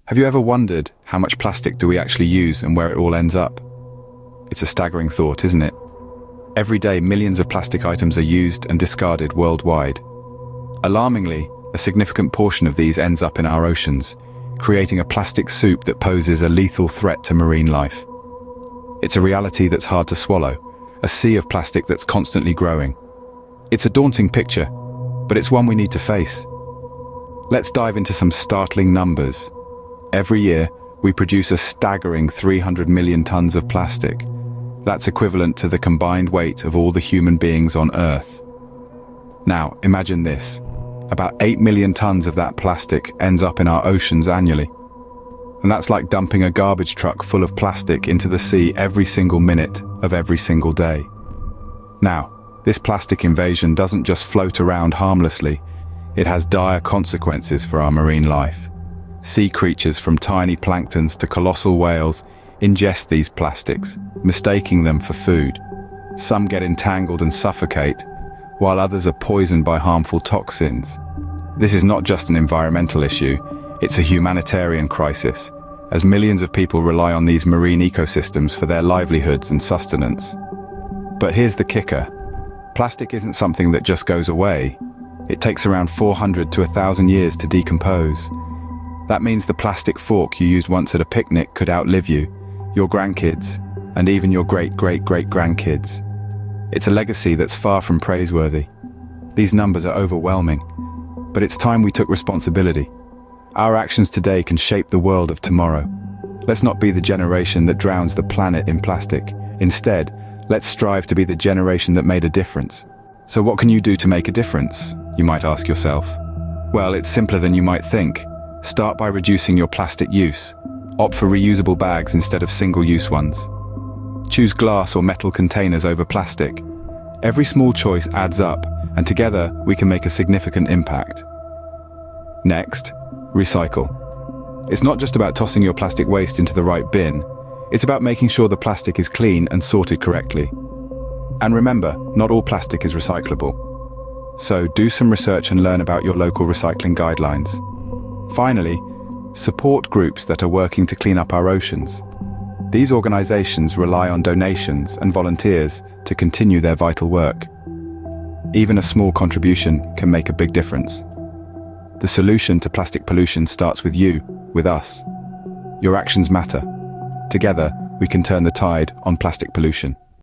Have you ever wondered how much plastic do we actually use and where it all ends up? It's a staggering thought, isn't it? Every day, millions of plastic items are used and discarded worldwide. Alarmingly, a significant portion of these ends up in our oceans, creating a plastic soup that poses a lethal threat to marine life. It's a reality that's hard to swallow, a sea of plastic that's constantly growing. It's a daunting picture, but it's one we need to face. Let's dive into some startling numbers. Every year, we produce a staggering 300 million tons of plastic. That's equivalent to the combined weight of all the human beings on Earth. Now, imagine this. About 8 million tons of that plastic ends up in our oceans annually. And that's like dumping a garbage truck full of plastic into the sea every single minute of every single day. Now, this plastic invasion doesn't just float around harmlessly. It has dire consequences for our marine life. Sea creatures from tiny planktons to colossal whales ingest these plastics, mistaking them for food. Some get entangled and suffocate, while others are poisoned by harmful toxins. This is not just an environmental issue, it's a humanitarian crisis, as millions of people rely on these marine ecosystems for their livelihoods and sustenance. But here's the kicker. Plastic isn't something that just goes away. It takes around 400 to 1,000 years to decompose. That means the plastic fork you used once at a picnic could outlive you, your grandkids, and even your great-great-great-grandkids. It's a legacy that's far from praiseworthy. These numbers are overwhelming, but it's time we took responsibility. Our actions today can shape the world of tomorrow. Let's not be the generation that drowns the planet in plastic. Instead, let's strive to be the generation that made a difference. So what can you do to make a difference, you might ask yourself? Well, it's simpler than you might think. Start by reducing your plastic use. Opt for reusable bags instead of single-use ones. Choose glass or metal containers over plastic. Every small choice adds up, and together we can make a significant impact. Next, recycle. It's not just about tossing your plastic waste into the right bin. It's about making sure the plastic is clean and sorted correctly. And remember, not all plastic is recyclable. So do some research and learn about your local recycling guidelines. Finally, support groups that are working to clean up our oceans. These organizations rely on donations and volunteers to continue their vital work. Even a small contribution can make a big difference. The solution to plastic pollution starts with you, with us. Your actions matter. Together, we can turn the tide on plastic pollution.